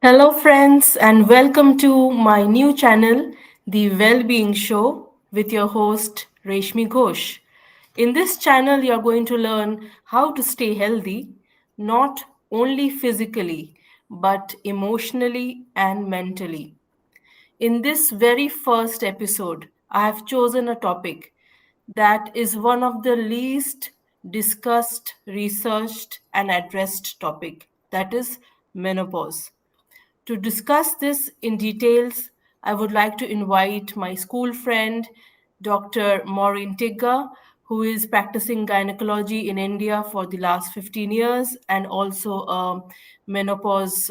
Hello, friends, and welcome to my new channel, The Wellbeing Show, with your host, Reshmi Ghosh. In this channel, you're going to learn how to stay healthy, not only physically, but emotionally and mentally. In this very first episode, I have chosen a topic that is one of the least discussed, researched, and addressed topic, that is menopause. To discuss this in details, I would like to invite my school friend, Dr. Maureen Tigga, who is practicing gynecology in India for the last 15 years and also a menopause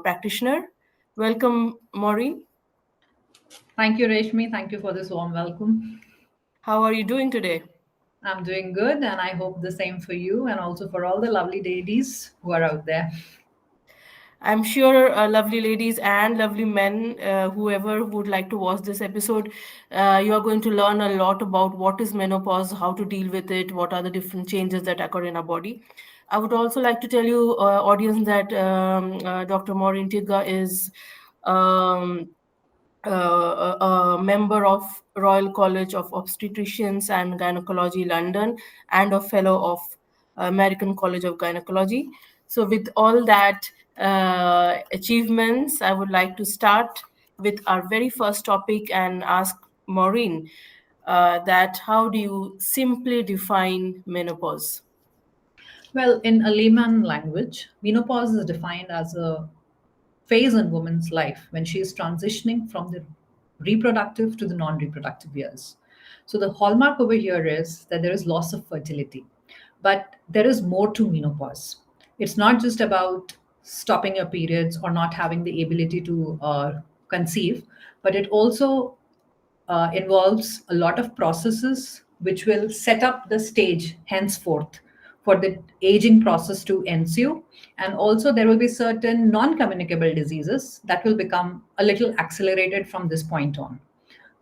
practitioner. Welcome, Maureen. Thank you, Reshmi. Thank you for this warm welcome. How are you doing today? I'm doing good, and I hope the same for you and also for all the lovely ladies who are out there. I'm sure lovely ladies and lovely men, whoever would like to watch this episode, you are going to learn a lot about what is menopause, how to deal with it, what are the different changes that occur in our body. I would also like to tell you, audience, that Dr. Maureen Tigga is um, a member of Royal College of Obstetricians and Gynecology, London, and a fellow of American College of Gynecology. So, with all that achievements, I would like to start with our very first topic and ask Maureen that how do you simply define menopause? Well, in a layman language, menopause is defined as a phase in woman's life when she is transitioning from the reproductive to the non reproductive years. So, the hallmark over here is that there is loss of fertility, but there is more to menopause. It's not just about stopping your periods or not having the ability to conceive, but it also involves a lot of processes which will set up the stage henceforth for the aging process to ensue. And also, there will be certain non communicable diseases that will become a little accelerated from this point on.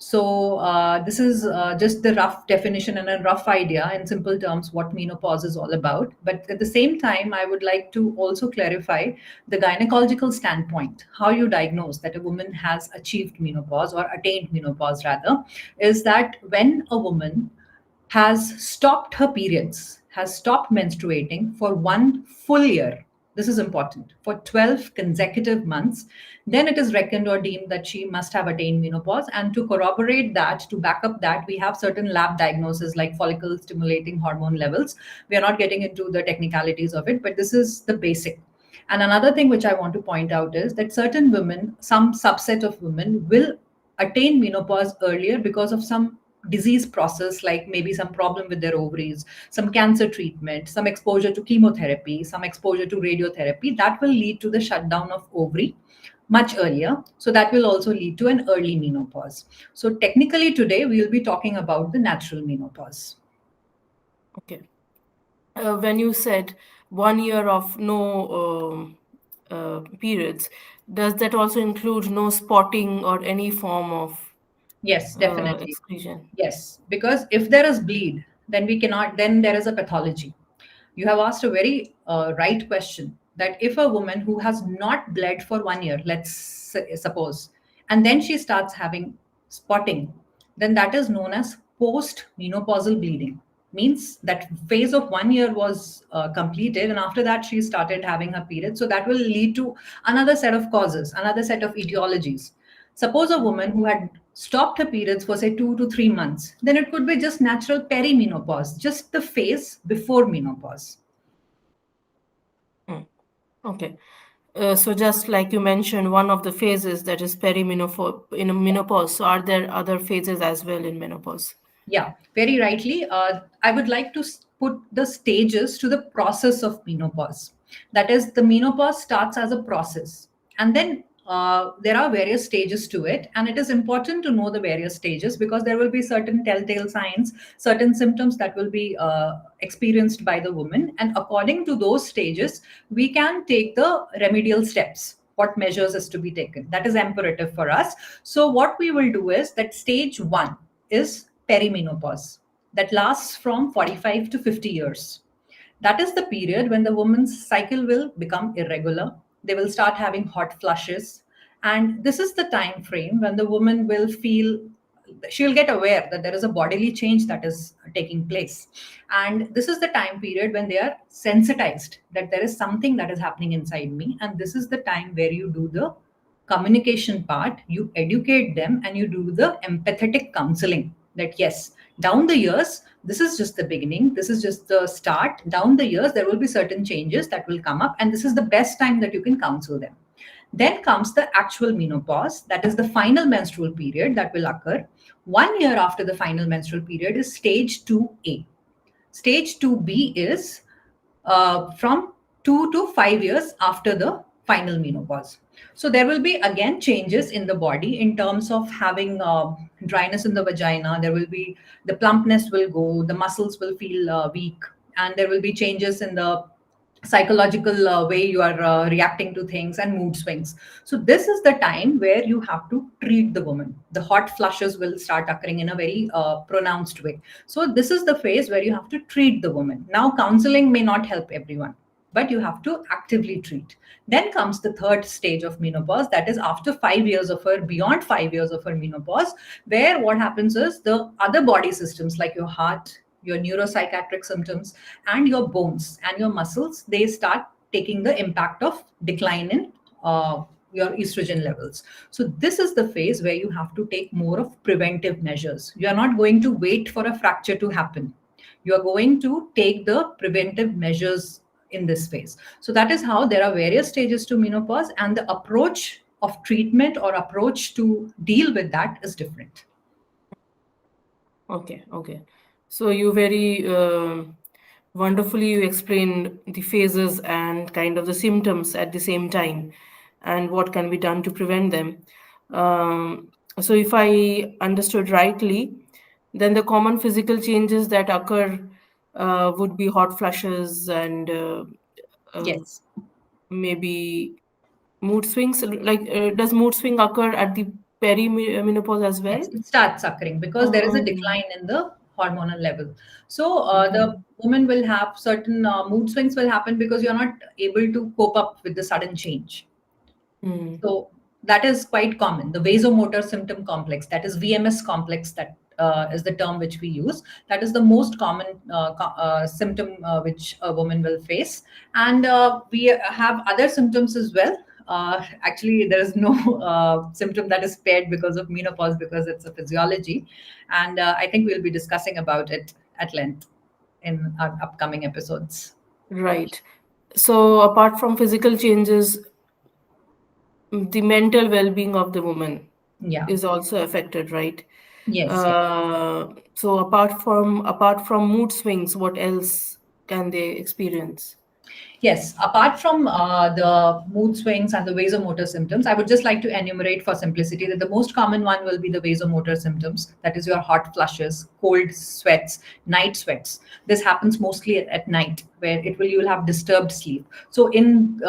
So, this is just the rough definition and a rough idea in simple terms what menopause is all about. But at the same time, I would like to also clarify the gynecological standpoint. How you diagnose that a woman has achieved menopause or attained menopause, rather, is that when a woman has stopped her periods, has stopped menstruating for 1 full year. This is important for 12 consecutive months. Then it is reckoned or deemed that she must have attained menopause. And to corroborate that, to back up that, we have certain lab diagnoses like follicle stimulating hormone levels. We are not getting into the technicalities of it, but this is the basic. And another thing which I want to point out is that certain women, some subset of women, will attain menopause earlier because of some disease process, like maybe some problem with their ovaries, some cancer treatment, some exposure to chemotherapy, some exposure to radiotherapy, that will lead to the shutdown of ovary much earlier. So that will also lead to an early menopause. So technically today we will be talking about the natural menopause. Okay. When you said 1 year of no periods, does that also include no spotting or any form of Yes, definitely. excretion? Yes, because if there is bleed, then we cannot, then there is a pathology. You have asked a very right question that if a woman who has not bled for 1 year, suppose, and then she starts having spotting, then that is known as post menopausal bleeding. Means that phase of 1 year was completed, and after that she started having her period. So that will lead to another set of causes, another set of etiologies. Suppose a woman who had stopped her periods for say 2 to 3 months, then it could be just natural perimenopause, just the phase before menopause. Hmm. Okay. So just like you mentioned, one of the phases that is perimenopause in a menopause. So are there other phases as well in menopause? Yeah, very rightly. I would like to put the stages to the process of menopause. That is, the menopause starts as a process, and then there are various stages to it. And it is important to know the various stages because there will be certain telltale signs, certain symptoms that will be experienced by the woman. And according to those stages, we can take the remedial steps. What measures is to be taken? That is imperative for us. So, what we will do is that stage one is perimenopause that lasts from 45 to 50 years. That is the period when the woman's cycle will become irregular. They will start having hot flushes. And this is the time frame when the woman will feel, she'll get aware that there is a bodily change that is taking place. And this is the time period when they are sensitized that there is something that is happening inside me. And this is the time where you do the communication part, you educate them, and you do the empathetic counseling that yes, down the years, this is just the beginning, this is just the start. Down the years, there will be certain changes that will come up, and this is the best time that you can counsel them. Then comes the actual menopause, that is the final menstrual period that will occur. 1 year after the final menstrual period is stage 2A. Stage 2B is from 2 to 5 years after the final menopause. So there will be again changes in the body in terms of having dryness in the vagina. There will be, the plumpness will go, the muscles will feel weak, and there will be changes in the psychological way you are reacting to things, and mood swings. So this is the time where you have to treat the woman. The hot flushes will start occurring in a very pronounced way. So this is the phase where you have to treat the woman. Now counseling may not help everyone, but you have to actively treat. Then comes the third stage of menopause, that is after 5 years of her, beyond 5 years of her menopause, where what happens is the other body systems like your heart, your neuropsychiatric symptoms, and your bones and your muscles, they start taking the impact of decline in your estrogen levels. So this is the phase where you have to take more of preventive measures. You are not going to wait for a fracture to happen. You are going to take the preventive measures in this phase. So that is how there are various stages to menopause, and the approach of treatment or approach to deal with that is different. Okay, okay. So you very wonderfully you explained the phases and kind of the symptoms at the same time, and what can be done to prevent them. So if I understood rightly, then the common physical changes that occur would be hot flushes and uh, Yes. maybe mood swings. Like, does mood swing occur at the perimenopause as well? Yes, it starts occurring because there is a Um, decline in the hormonal level. So the mhm. woman will have certain mood swings will happen because you're not able to cope up with the sudden change. Mm. So that is quite common. The vasomotor symptom complex, that is VMS complex, that is the term which we use. That is the most common symptom which a woman will face. And we have other symptoms as well. Actually, there is no symptom that is spared because of menopause because it's a physiology. And I think we'll be discussing about it at length in our upcoming episodes. Right. So, apart from physical changes, the mental well-being of the woman Yeah. is also affected, right? Yes. Yes. So, apart from mood swings, what else can they experience? Yes, apart from the mood swings and the vasomotor symptoms, I would just like to enumerate for simplicity that the most common one will be the vasomotor symptoms. That is your hot flushes, cold sweats, night sweats. This happens mostly at night, where you will have disturbed sleep. So in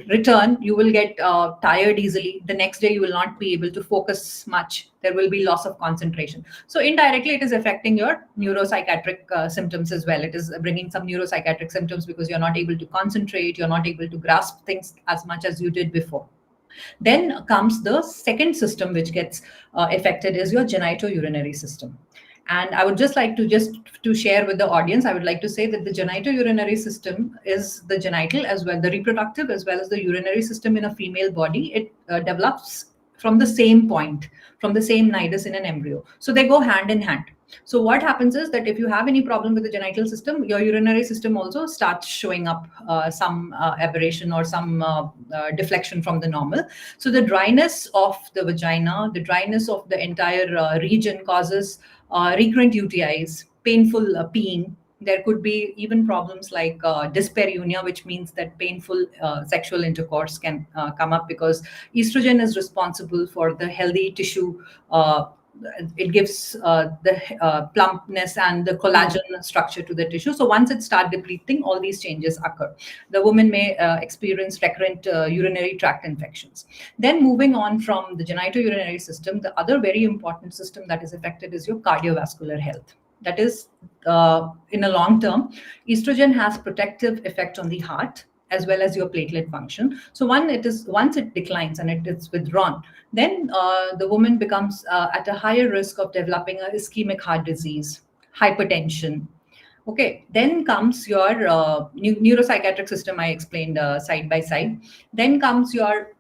return, you will get tired easily. The next day, you will not be able to focus much. There will be loss of concentration. So indirectly, it is affecting your neuropsychiatric symptoms as well. It is bringing some neuropsychiatric symptoms because you're not able to concentrate, you're not able to grasp things as much as you did before. Then comes the second system which gets affected is your genitourinary system. And I would just to share with the audience, I would like to say that the genitourinary system is the genital as well, the reproductive as well as the urinary system in a female body. It develops from the same point, from the same nidus in an embryo. So they go hand in hand. So what happens is that if you have any problem with the genital system, your urinary system also starts showing up some aberration or some deflection from the normal. So the dryness of the vagina, the dryness of the entire region causes recurrent UTIs, painful peeing. There could be even problems like dyspareunia, which means that painful sexual intercourse can come up because estrogen is responsible for the healthy tissue. It gives the plumpness and the Mm. collagen structure to the tissue. So once it starts depleting, all these changes occur. The woman may experience recurrent urinary tract infections. Then moving on from the genitourinary system, the other very important system that is affected is your cardiovascular health. That is, in a long term, estrogen has protective effect on the heart. as well as your platelet function. So once it declines and it is withdrawn, then the woman becomes at a higher risk of developing a ischemic heart disease, hypertension. Okay, then comes your neuropsychiatric system. I explained side by side. Then comes your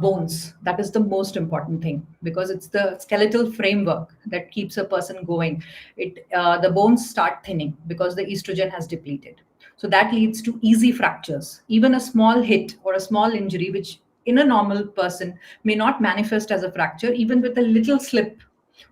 bones. That is the most important thing because it's the skeletal framework that keeps a person going. The bones start thinning because the estrogen has depleted. So that leads to easy fractures. Even a small hit or a small injury, which in a normal person may not manifest as a fracture, even with a little slip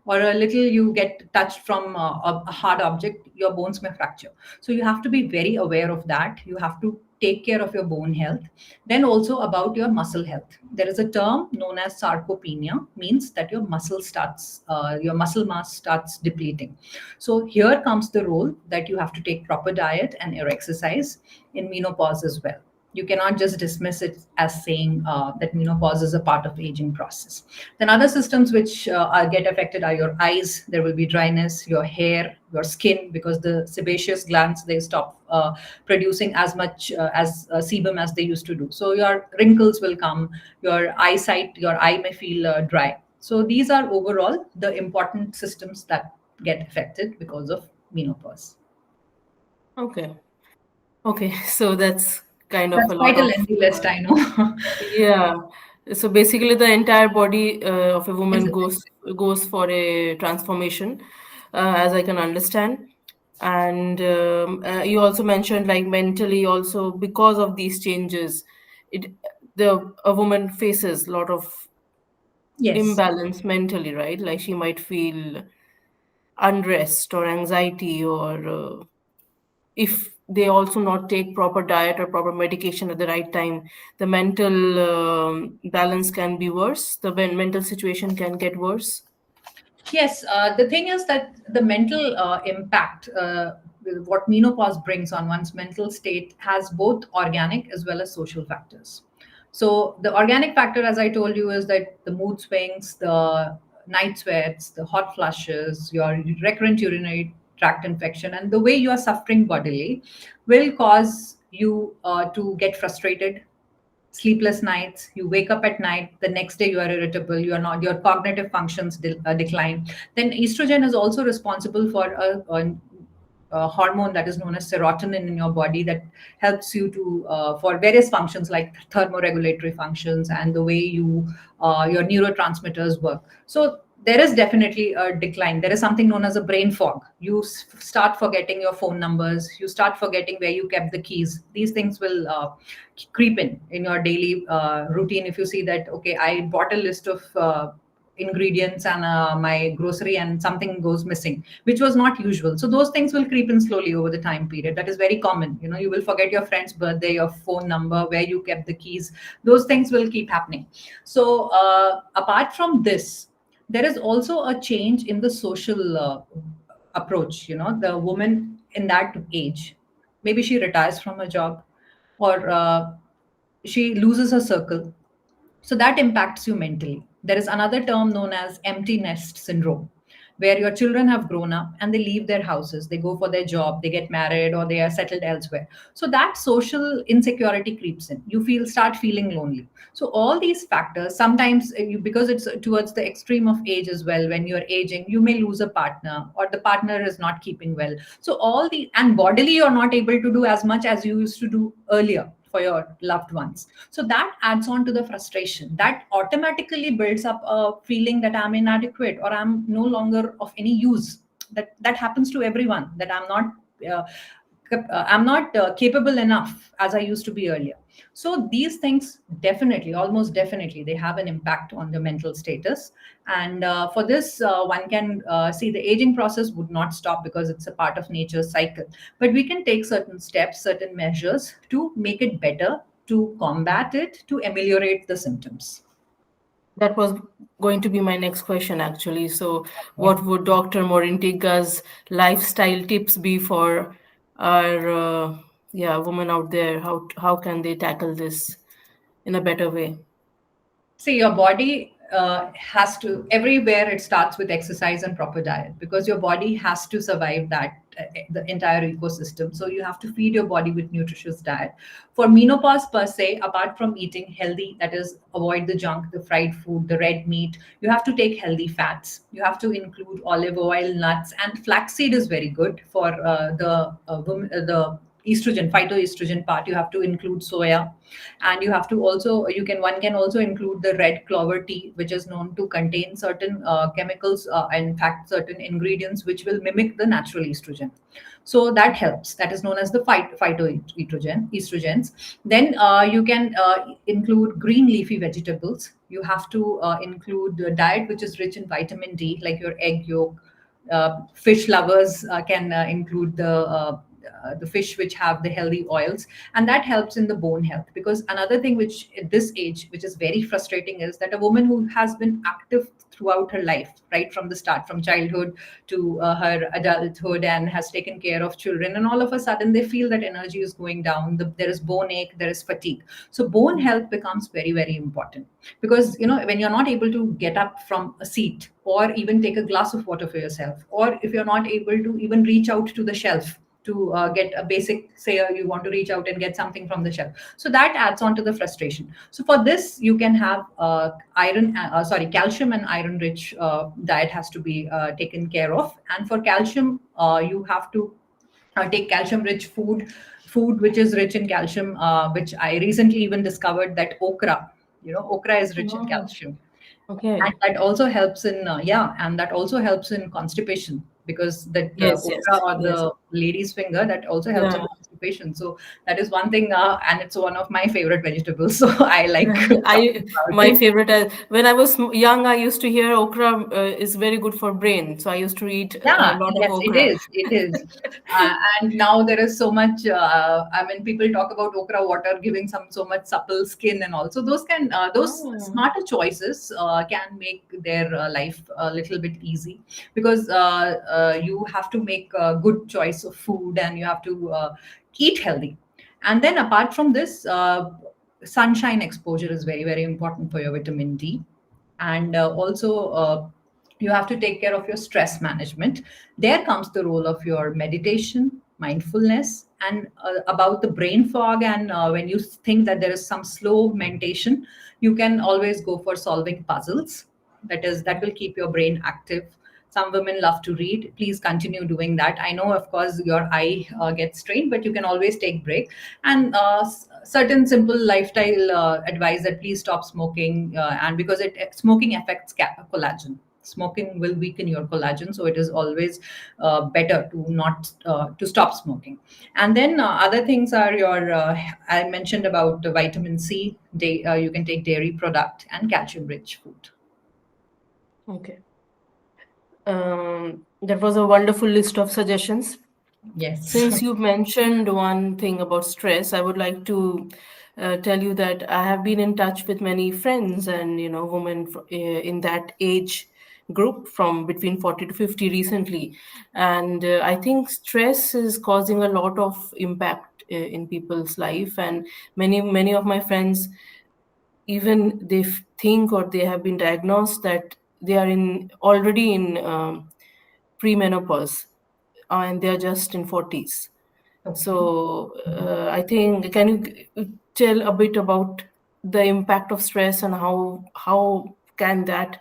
or a little you get touched from a hard object, your bones may fracture. So you have to be very aware of that. You have to take care of your bone health. Then also about your muscle health. There is a term known as sarcopenia, means that your muscle mass starts depleting. So here comes the role that you have to take proper diet and your exercise in menopause as well. You cannot just dismiss it as saying that menopause is a part of aging process. Then other systems which get affected are your eyes. There will be dryness, your hair, your skin, because the sebaceous glands, they stop producing as much as sebum as they used to do. So your wrinkles will come, your eyesight, your eye may feel dry. So these are overall the important systems that get affected because of menopause. Okay. Okay. So that's kind of That's a lot quite a of, lengthy list, I know. yeah. So basically, the entire body of a Is woman it? goes for a transformation, as I can understand. And you also mentioned like mentally also because of these changes, it the a woman faces a lot of Yes. imbalance mentally, right? Like she might feel unrest or anxiety or if they also not take proper diet or proper medication at the right time, the mental balance can be worse. The mental situation can get worse. Yes, the thing is that the mental impact, what menopause brings on one's mental state, has both organic as well as social factors. So, the organic factor, as I told you, is that the mood swings, the night sweats, the hot flushes, your recurrent urinary tract infection, and the way you are suffering bodily will cause you to get frustrated, sleepless nights, you wake up at night, the next day you are irritable, you are not, your cognitive functions decline. Then estrogen is also responsible for a hormone that is known as serotonin in your body that helps you to for various functions like thermoregulatory functions and the way your neurotransmitters work. So there is definitely a decline. There is something known as a brain fog. You start forgetting your phone numbers, you start forgetting where you kept the keys. These things will creep in your daily routine. If you see that, okay, I bought a list of ingredients and my grocery and something goes missing, which was not usual. So those things will creep in slowly over the time period. That is very common. You will forget your friend's birthday, your phone number, where you kept the keys. Those things will keep happening. So apart from this, there is also a change in the social approach. The woman in that age, maybe she retires from a job, or she loses her circle. So that impacts you mentally. There is another term known as empty nest syndrome, where your children have grown up and they leave their houses, they go for their job, they get married, or they are settled elsewhere. So that social insecurity creeps in. You start feeling lonely. So all these factors, sometimes because it's towards the extreme of age as well. When you're aging, you may lose a partner, or the partner is not keeping well. So and bodily, you're not able to do as much as you used to do earlier for your loved ones. So that adds on to the frustration. That automatically builds up a feeling that I'm inadequate or I'm no longer of any use. That happens to everyone. That uh, I'm not capable enough as I used to be earlier. So these things definitely, almost definitely, they have an impact on the mental status. And for this, one can see the aging process would not stop because it's a part of nature's cycle. But we can take certain steps, certain measures to make it better, to combat it, to ameliorate the symptoms. That was going to be my next question, actually. So, what would Dr. Morintiga's lifestyle tips be for our yeah women out there? How can they tackle this in a better way? See, your body. has to, everywhere it starts with exercise and proper diet, because your body has to survive that, the entire ecosystem. So you have to feed your body with nutritious diet. For menopause per se, apart from eating healthy, that is avoid the junk, the fried food, the red meat, you have to take healthy fats. You have to include olive oil, nuts, and flaxseed is very good for the estrogen, phytoestrogen part. You have to include soya, and you have to also, you can, one can also include the red clover tea, which is known to contain certain chemicals, in fact certain ingredients which will mimic the natural estrogen. So that helps. That is known as the phytoestrogens. Then you can include green leafy vegetables. You have to include a diet which is rich in vitamin D, like your egg yolk. Fish lovers can include the fish which have the healthy oils, and that helps in the bone health. Because another thing which at this age, which is very frustrating, is that a woman who has been active throughout her life, right from the start, from childhood to her adulthood, and has taken care of children, and all of a sudden they feel that energy is going down, there is bone ache, there is fatigue. So bone health becomes very, very important, because when you're not able to get up from a seat, or even take a glass of water for yourself, or if you're not able to even reach out to the shelf to get a basic, say you want to reach out and get something from the shelf, so that adds on to the frustration. So for this you can have calcium and iron rich diet has to be taken care of. And for calcium, you have to take calcium rich food which is rich in calcium, which I recently even discovered that okra is rich in Oh, calcium. And okay. that also helps in and that also helps in constipation, because that Yes, okra, yes, or yes. the lady's finger, that also helps in Yeah. constipation. So that is one thing, and it's one of my favorite vegetables. So I like I talking about my it. favorite when I was young, I used to hear okra is very good for brain, so I used to eat a Yeah, lot of yes, it okra. is. It is. And now there is so much, I mean, people talk about okra water giving some so much supple skin, and also those Oh, smarter choices can make their life a little bit easy, because you have to make a good choice of food, and you have to eat healthy. And then apart from this, sunshine exposure is very, very important for your vitamin D. And also you have to take care of your stress management. There comes the role of your meditation, mindfulness, and about the brain fog. And when you think that there is some slow mentation, you can always go for solving puzzles. That will keep your brain active. Some women love to read. Please continue doing that. I know, of course, your eye gets strained, but you can always take break. And certain simple lifestyle advice, that please stop smoking, and because smoking affects collagen. Smoking will weaken your collagen, so it is always better to not to stop smoking. And then other things are your I mentioned about the vitamin C. You can take dairy product and calcium rich food. okay. That was a wonderful list of suggestions. Yes. Since you mentioned one thing about stress, I would like to tell you that I have been in touch with many friends and women in that age group from between 40 to 50 recently, and I think stress is causing a lot of impact in people's life, and many of my friends, even they think or they have been diagnosed that they are in already in premenopause, and they are just in 40s. Okay. So I think, can you tell a bit about the impact of stress and how can that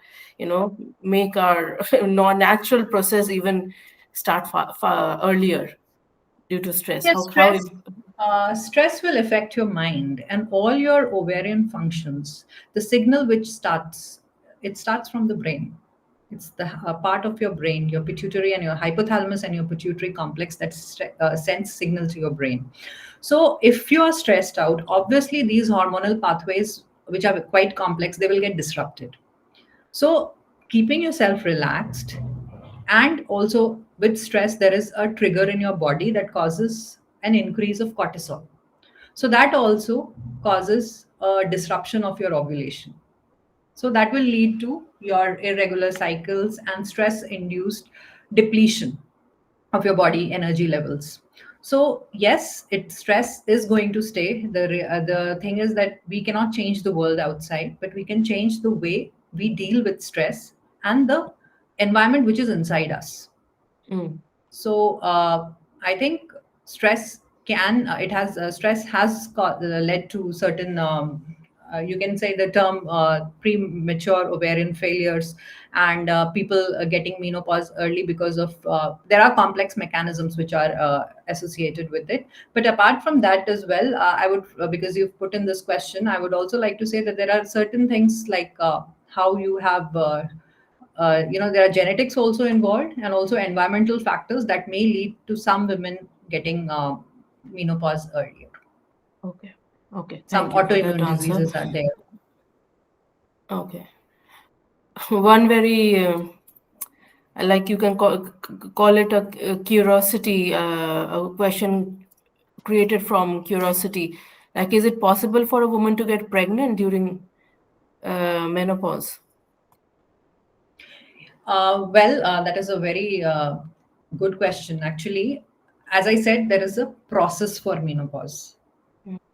make our non-natural process even start far earlier due to stress? Yes, How stress. Stress will affect your mind and all your ovarian functions. The signal which starts, it starts from the brain. It's the part of your brain, your pituitary and your hypothalamus and your pituitary complex that sends signal to your brain. So if you are stressed out, obviously these hormonal pathways, which are quite complex, they will get disrupted. So keeping yourself relaxed, and also with stress, there is a trigger in your body that causes an increase of cortisol. So that also causes a disruption of your ovulation. So that will lead to your irregular cycles and stress induced depletion of your body energy levels. So yes, stress is going to stay. The thing is that we cannot change the world outside, but we can change the way we deal with stress and the environment which is inside us. Mm. So I think stress can it has stress has led to certain you can say the term premature ovarian failures, and people getting menopause early because of there are complex mechanisms which are associated with it. But apart from that as well, I would because you've put in this question, I would also like to say that there are certain things like how you have there are genetics also involved, and also environmental factors that may lead to some women getting menopause earlier. Okay. Okay. Some Thank you for that autoimmune answer. diseases are there. Okay. One very like you can call it a curiosity, a question created from curiosity. Like, is it possible for a woman to get pregnant during menopause? That is a very good question. Actually, as I said, there is a process for menopause.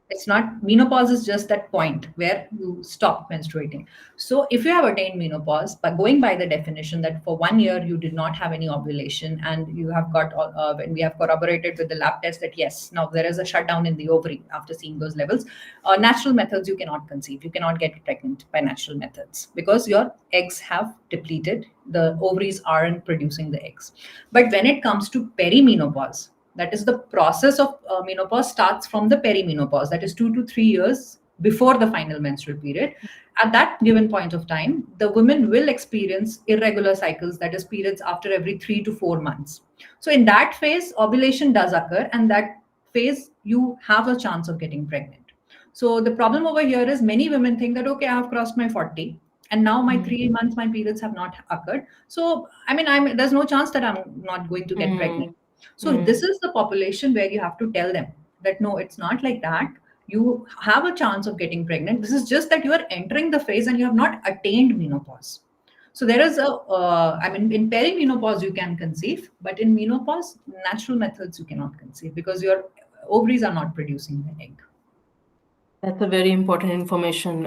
It's not menopause is just that point where you stop menstruating. So if you have attained menopause, but going by the definition that for 1 year you did not have any ovulation, and you have got when we have corroborated with the lab test that yes, now there is a shutdown in the ovary after seeing those levels. Natural methods you cannot conceive, you cannot get pregnant by natural methods because your eggs have depleted, the ovaries aren't producing the eggs. But when it comes to perimenopause, that is the process of menopause starts from the perimenopause, that is 2 to 3 years before the final menstrual period. At that given point of time, the women will experience irregular cycles, that is periods after every 3 to 4 months. So in that phase, ovulation does occur, and that phase you have a chance of getting pregnant. So the problem over here is many women think that okay, I have crossed my 40 and now my Mm. 3 months my periods have not occurred. So I mean, there's no chance that I'm not going to get pregnant. Mm. So this Mm. is the population where you have to tell them that no, it's not like that. You have a chance of getting pregnant. This is just that you are entering the phase and you have not attained menopause. So there is I mean, in perimenopause you can conceive, but in menopause, natural methods you cannot conceive because your ovaries are not producing the egg. That's a very important information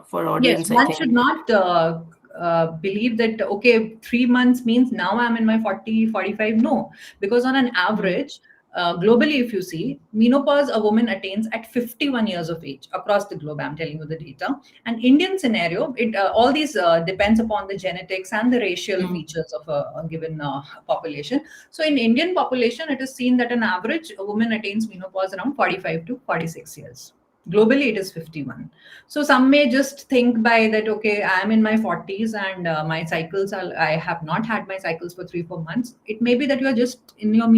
for Yes, audience, I one think. should not believe that, okay, 3 months means now I'm in my 40, 45. No, because on an Mm. average, globally, if you see, menopause a woman attains at 51 years of age across the globe. I'm telling you the data. And Indian scenario, it all these depends upon the genetics and the racial Mm. features of a given population. So in Indian population, it is seen that an average a woman attains menopause around 45 to 46 years. Globally, it is 51. So some may just think by that, okay, I am in my 40s and my cycles are, I have not had my cycles for 3 4 months. It may be that you are just in your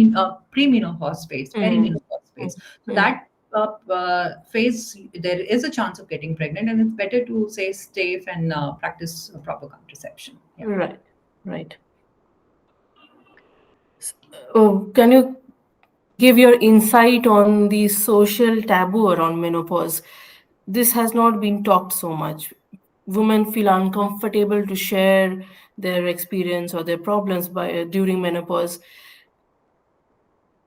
pre-menopause phase, Mm. perimenopause Mm. phase. So Mm. that phase, there is a chance of getting pregnant, and it's better to say safe and practice proper contraception. Yeah. Right. Right. Oh, can you give your insight on the social taboo around menopause? This has not been talked so much. Women feel uncomfortable to share their experience or their problems during menopause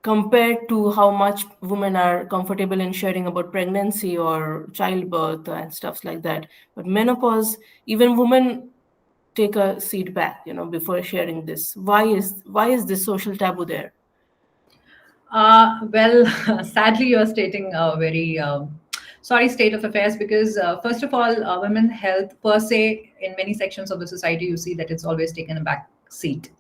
compared to how much women are comfortable in sharing about pregnancy or childbirth and stuff like that. But menopause, even women take a seat back, before sharing this. Why is this social taboo there? Well, sadly, you're stating a very sorry state of affairs because, first of all, women's health per se, in many sections of the society, you see that it's always taken a back seat.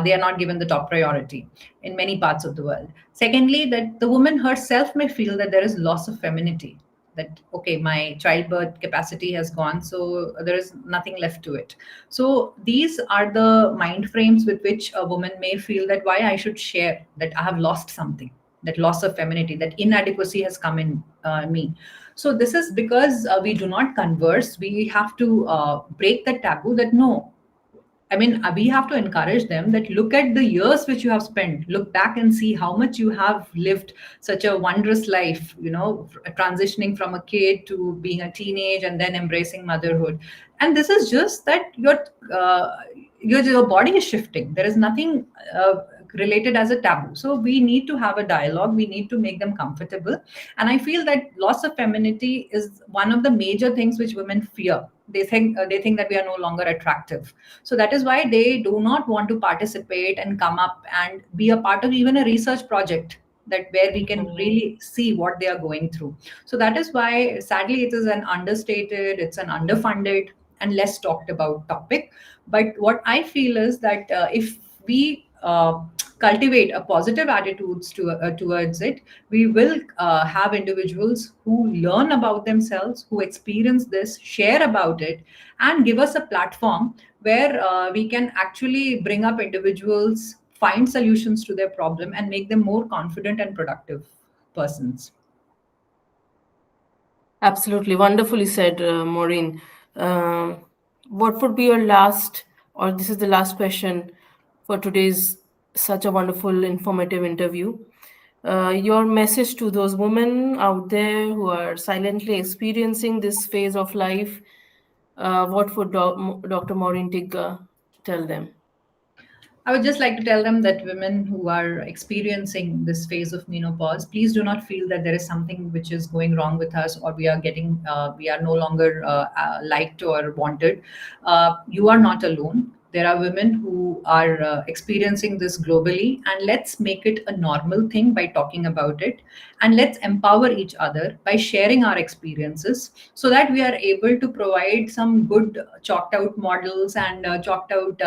They are not given the top priority in many parts of the world. Secondly, that the woman herself may feel that there is loss of femininity, that okay, my childbirth capacity has gone, so there is nothing left to it. So these are the mind frames with which a woman may feel that why I should share that I have lost something, that loss of femininity, that inadequacy has come in me. So this is because we do not converse. We have to break the taboo that no, I mean, we have to encourage them that look at the years which you have spent, look back and see how much you have lived such a wondrous life, transitioning from a kid to being a teenage and then embracing motherhood. And this is just that your body is shifting. There is nothing related as a taboo. So we need to have a dialogue, we need to make them comfortable. And I feel that loss of femininity is one of the major things which women fear. They think that we are no longer attractive. So that is why they do not want to participate and come up and be a part of even a research project, that where we can Mhm. really see what they are going through. So that is why sadly it is an understated, it's an underfunded and less talked about topic. But what I feel is that if we cultivate a positive attitudes towards it, we will have individuals who learn about themselves, who experience this, share about it, and give us a platform where we can actually bring up individuals, find solutions to their problem, and make them more confident and productive persons. Absolutely wonderfully said, Maureen. What would be your last, or this is the last question for today's such a wonderful, informative interview? Your message to those women out there who are silently experiencing this phase of life, what would Dr. Maureen Tigga tell them? I would just like to tell them that women who are experiencing this phase of menopause, please do not feel that there is something which is going wrong with us, or we are no longer liked or wanted. You are not alone. There are women who are experiencing this globally, and let's make it a normal thing by talking about it. And let's empower each other by sharing our experiences, so that we are able to provide some good chalked out models and chalked out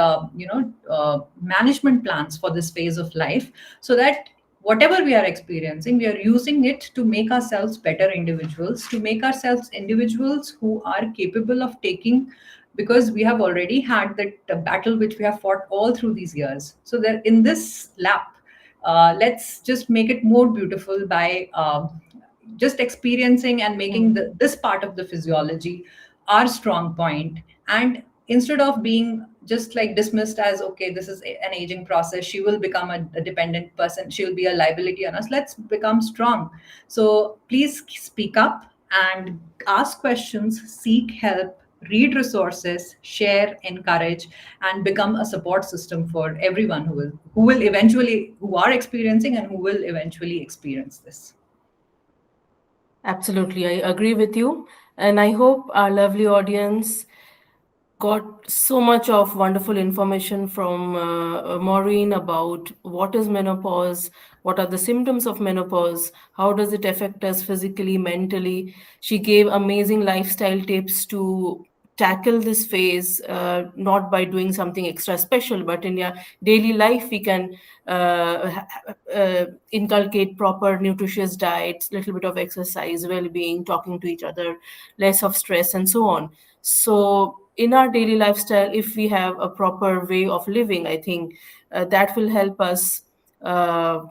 management plans for this phase of life, so that whatever we are experiencing, we are using it to make ourselves better individuals, to make ourselves individuals who are capable of taking, because we have already had that battle which we have fought all through these years. So that in this lap, let's just make it more beautiful by just experiencing and making this part of the physiology our strong point. And instead of being just like dismissed as, okay, this is an aging process, she will become a dependent person, she will be a liability on us, let's become strong. So please speak up and ask questions, seek help, read resources, share, encourage, and become a support system for everyone who will eventually, who are experiencing and who will eventually experience this. Absolutely, I agree with you. And I hope our lovely audience got so much of wonderful information from Maureen about what is menopause, what are the symptoms of menopause, how does it affect us physically, mentally. She gave amazing lifestyle tips to tackle this phase, not by doing something extra special, but in your daily life, we can inculcate proper nutritious diets, little bit of exercise, well-being, talking to each other, less of stress, and so on. So in our daily lifestyle, if we have a proper way of living, I think that will help us uh,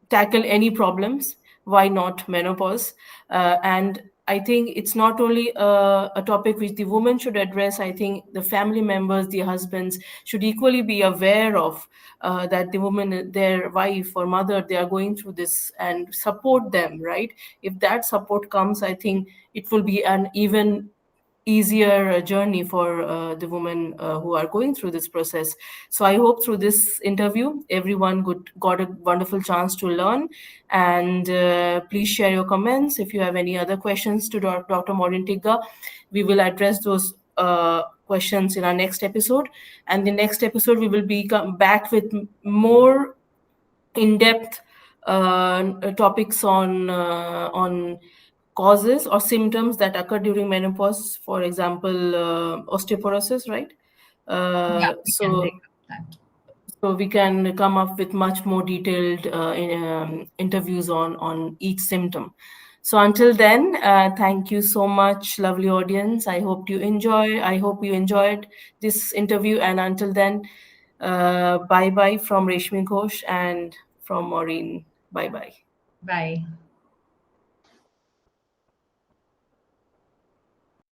tackle any problems. Why not menopause? And I think it's not only a topic which the woman should address. I think the family members, the husbands, should equally be aware of that the woman, their wife or mother, they are going through this, and support them, right? If that support comes, I think it will be an even easier journey for the women who are going through this process. So I hope through this interview, everyone got a wonderful chance to learn. And please share your comments. If you have any other questions to Dr. Maureen Tigga, we will address those questions in our next episode. And the next episode, we will be come back with more in-depth topics on causes or symptoms that occur during menopause. For example, osteoporosis, right? Yeah, we can So take up that. we can come up with much more detailed interviews on each symptom. So until then, thank you so much, lovely audience. I hope you enjoyed this interview. And until then, bye bye from Reshmi Ghosh and from Maureen. Bye bye. Bye.